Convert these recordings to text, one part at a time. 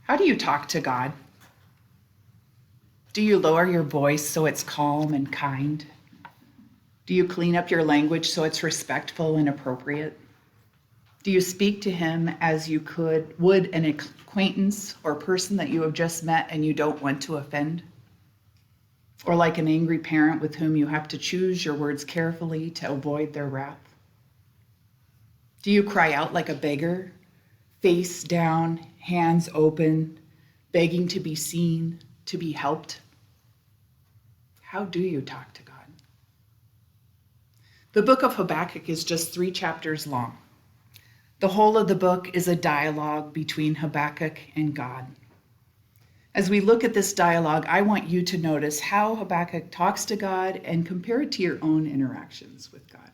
How do you talk to God? Do you lower your voice so it's calm and kind? Do you clean up your language so it's respectful and appropriate? Do you speak to him as you would an acquaintance or person that you have just met and you don't want to offend? Or like an angry parent with whom you have to choose your words carefully to avoid their wrath? Do you cry out like a beggar, face down, hands open, begging to be seen, to be helped? How do you talk to God? The book of Habakkuk is just 3 chapters long. The whole of the book is a dialogue between Habakkuk and God. As we look at this dialogue, I want you to notice how Habakkuk talks to God and compare it to your own interactions with God.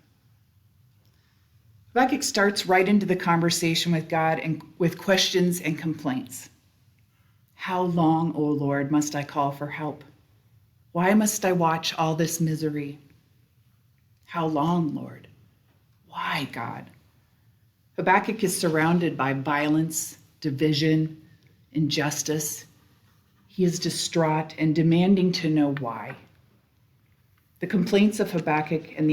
Habakkuk starts right into the conversation with God and with questions and complaints. How long, O Lord, must I call for help? Why must I watch all this misery? How long, Lord? Why, God? Habakkuk is surrounded by violence, division, injustice. He is distraught and demanding to know why. The complaints of Habakkuk and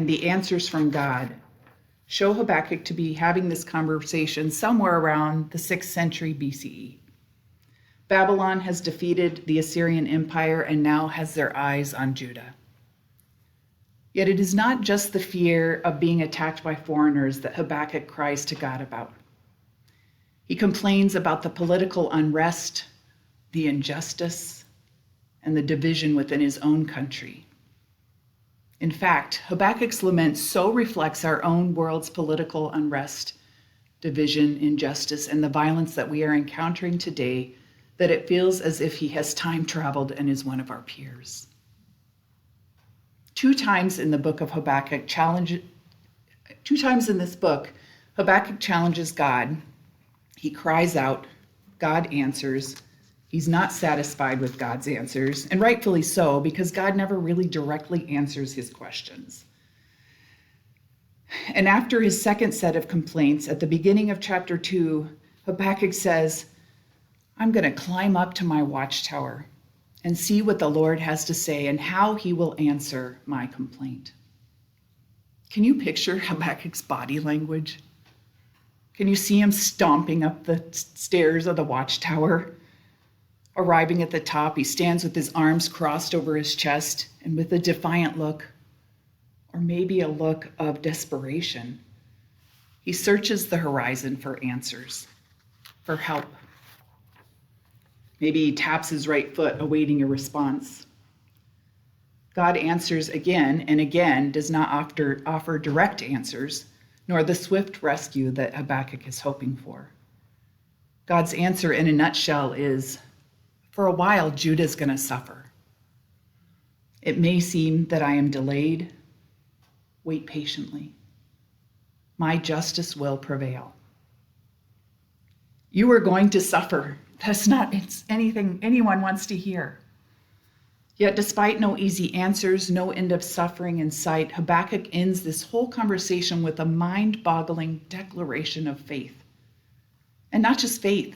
the answers from God show Habakkuk to be having this conversation somewhere around the 6th century BCE. Babylon has defeated the Assyrian Empire and now has their eyes on Judah. Yet it is not just the fear of being attacked by foreigners that Habakkuk cries to God about. He complains about the political unrest, the injustice, and the division within his own country. In fact, Habakkuk's lament so reflects our own world's political unrest, division, injustice, and the violence that we are encountering today that it feels as if he has time traveled and is one of our peers. 2 times in the book of Habakkuk, 2 times in this book, Habakkuk challenges God. He cries out, God answers. He's not satisfied with God's answers, and rightfully so, because God never really directly answers his questions. And after his second set of complaints, at the beginning of chapter 2, Habakkuk says, I'm going to climb up to my watchtower and see what the Lord has to say and how he will answer my complaint. Can you picture Habakkuk's body language? Can you see him stomping up the stairs of the watchtower? Arriving at the top, he stands with his arms crossed over his chest and with a defiant look, or maybe a look of desperation, he searches the horizon for answers, for help. Maybe he taps his right foot, awaiting a response. God answers again and again, does not offer direct answers, nor the swift rescue that Habakkuk is hoping for. God's answer in a nutshell is, for a while, Judah's going to suffer. It may seem that I am delayed. Wait patiently. My justice will prevail. You are going to suffer. That's not anything anyone wants to hear. Yet despite no easy answers, no end of suffering in sight, Habakkuk ends this whole conversation with a mind-boggling declaration of faith. And not just faith,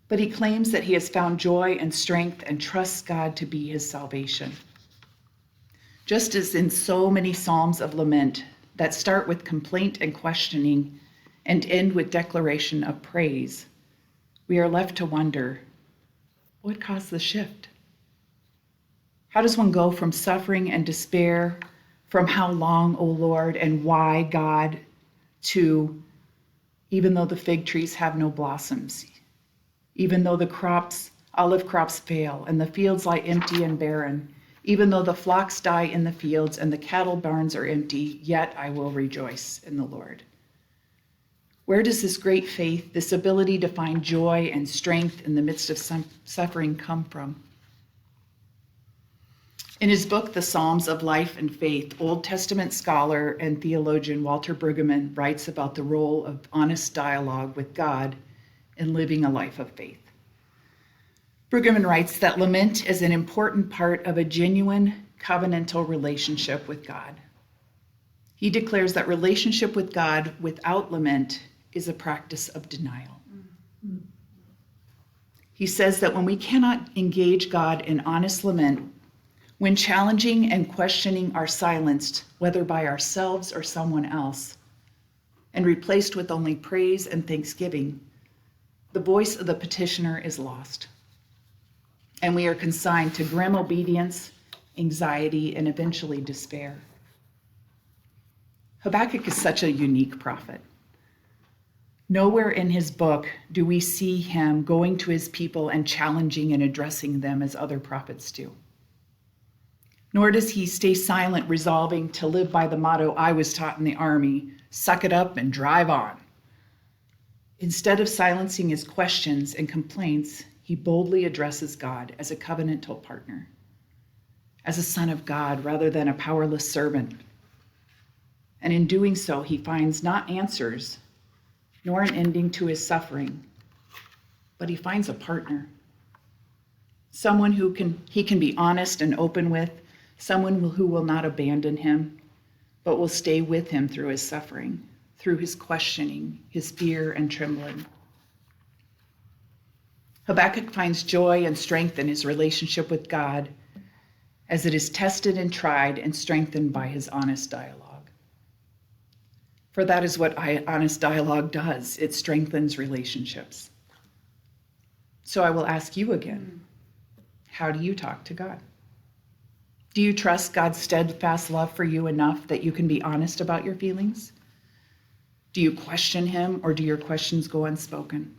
but he claims that he has found joy and strength and trusts God to be his salvation. Just as in so many psalms of lament that start with complaint and questioning and end with declaration of praise, we are left to wonder, what caused the shift? How does one go from suffering and despair, from how long, O Lord, and why, God, to even though the fig trees have no blossoms, even though the olive crops fail and the fields lie empty and barren, even though the flocks die in the fields and the cattle barns are empty, yet I will rejoice in the Lord. Where does this great faith, this ability to find joy and strength in the midst of suffering come from? In his book, The Psalms of Life and Faith, Old Testament scholar and theologian Walter Brueggemann writes about the role of honest dialogue with God in living a life of faith. Brueggemann writes that lament is an important part of a genuine covenantal relationship with God. He declares that relationship with God without lament is a practice of denial. He says that when we cannot engage God in honest lament, when challenging and questioning are silenced, whether by ourselves or someone else, and replaced with only praise and thanksgiving, the voice of the petitioner is lost, and we are consigned to grim obedience, anxiety, and eventually despair. Habakkuk is such a unique prophet. Nowhere in his book do we see him going to his people and challenging and addressing them as other prophets do. Nor does he stay silent, resolving to live by the motto I was taught in the army, suck it up and drive on. Instead of silencing his questions and complaints, he boldly addresses God as a covenantal partner, as a son of God rather than a powerless servant. And in doing so, he finds not answers, nor an ending to his suffering, but he finds a partner, someone he can be honest and open with, someone who will not abandon him, but will stay with him through his suffering, through his questioning, his fear and trembling. Habakkuk finds joy and strength in his relationship with God as it is tested and tried and strengthened by his honest dialogue. For that is what honest dialogue does. It strengthens relationships. So I will ask you again, how do you talk to God? Do you trust God's steadfast love for you enough that you can be honest about your feelings? Do you question him, or do your questions go unspoken?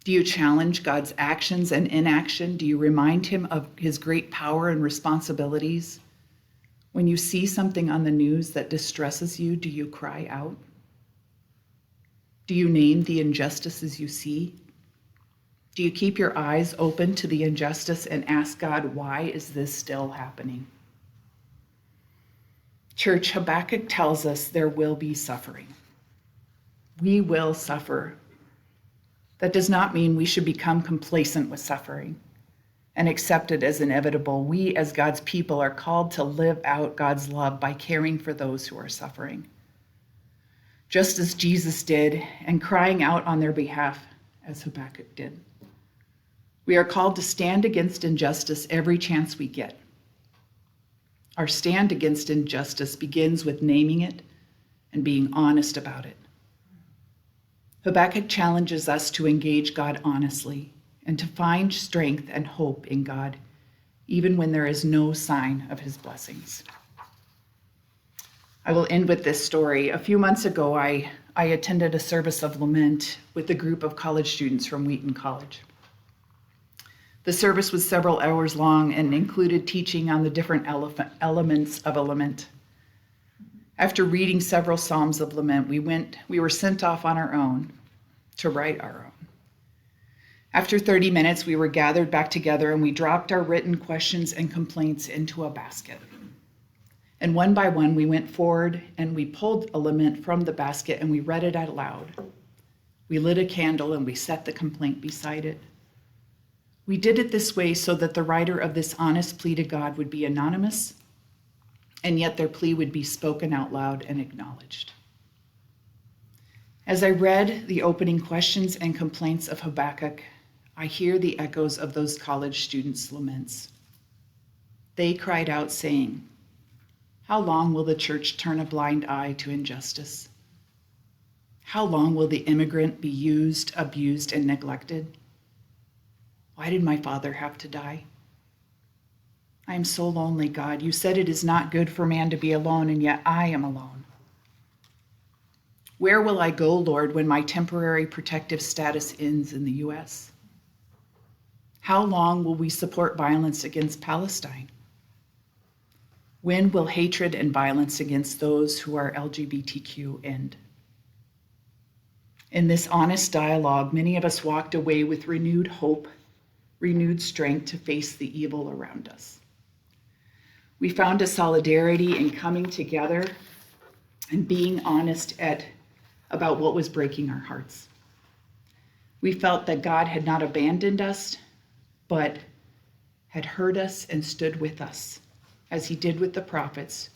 Do you challenge God's actions and inaction? Do you remind him of his great power and responsibilities? When you see something on the news that distresses you, do you cry out? Do you name the injustices you see? Do you keep your eyes open to the injustice and ask God, why is this still happening? Church, Habakkuk tells us there will be suffering. We will suffer. That does not mean we should become complacent with suffering and accept it as inevitable. We, as God's people, are called to live out God's love by caring for those who are suffering, just as Jesus did, and crying out on their behalf, as Habakkuk did. We are called to stand against injustice every chance we get. Our stand against injustice begins with naming it and being honest about it. Habakkuk challenges us to engage God honestly and to find strength and hope in God, even when there is no sign of his blessings. I will end with this story. A few months ago, I attended a service of lament with a group of college students from Wheaton College. The service was several hours long and included teaching on the different elements of a lament. After reading several psalms of lament, we were sent off on our own to write our own. After 30 minutes, we were gathered back together and we dropped our written questions and complaints into a basket. And one by one, we went forward and we pulled a lament from the basket and we read it out loud. We lit a candle and we set the complaint beside it. We did it this way so that the writer of this honest plea to God would be anonymous, and yet their plea would be spoken out loud and acknowledged. As I read the opening questions and complaints of Habakkuk, I hear the echoes of those college students' laments. They cried out saying, "How long will the church turn a blind eye to injustice? How long will the immigrant be used, abused, and neglected? Why did my father have to die? I am so lonely, God. You said it is not good for man to be alone, and yet I am alone. Where will I go, Lord, when my temporary protective status ends in the U.S.? How long will we support violence against Palestine? When will hatred and violence against those who are LGBTQ end?" In this honest dialogue, many of us walked away with renewed hope, renewed strength to face the evil around us. We found a solidarity in coming together and being honest about what was breaking our hearts. We felt that God had not abandoned us, but had heard us and stood with us, as he did with the prophets,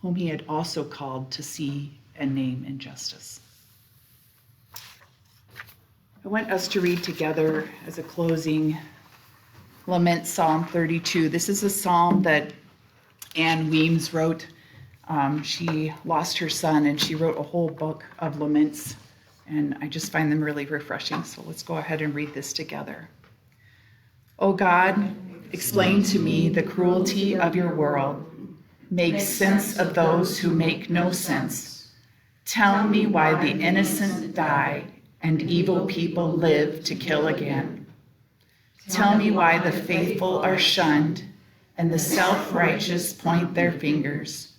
whom he had also called to see and name injustice. I want us to read together as a closing lament Psalm 32. This is a psalm that Anne Weems wrote. She lost her son and she wrote a whole book of laments, and I just find them really refreshing. So let's go ahead and read this together. O God, explain to me the cruelty of your world. Make sense of those who make no sense. Tell me why the innocent die and evil people live to kill again. Tell me why the faithful are shunned and the self-righteous point their fingers.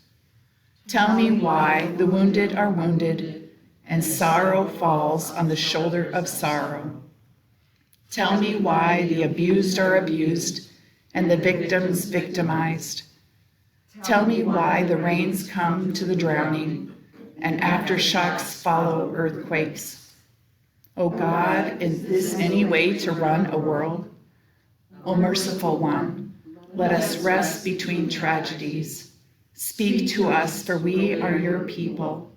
Tell me why the wounded are wounded and sorrow falls on the shoulder of sorrow. Tell me why the abused are abused and the victims victimized. Tell me why the rains come to the drowning and aftershocks follow earthquakes. O God, is this any way to run a world? O merciful one, let us rest between tragedies. Speak to us, for we are your people.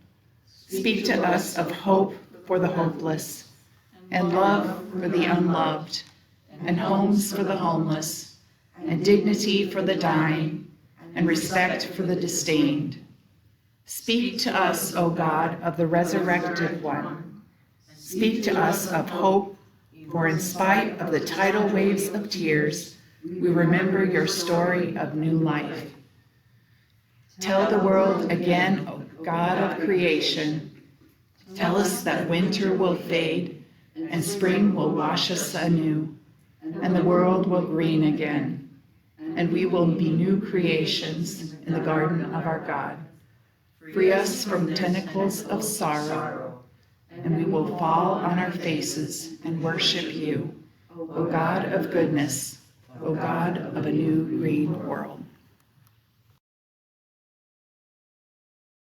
Speak to us of hope for the hopeless, and love for the unloved, and homes for the homeless, and dignity for the dying, and respect for the disdained. Speak to us, O God, of the resurrected one. Speak to us of hope, for in spite of the tidal waves of tears, we remember your story of new life. Tell the world again, O God of creation, tell us that winter will fade and spring will wash us anew, and the world will green again, and we will be new creations in the garden of our God. Free us from tentacles of sorrow, and we will fall on our faces and worship you, O God of goodness, O God of a new green world.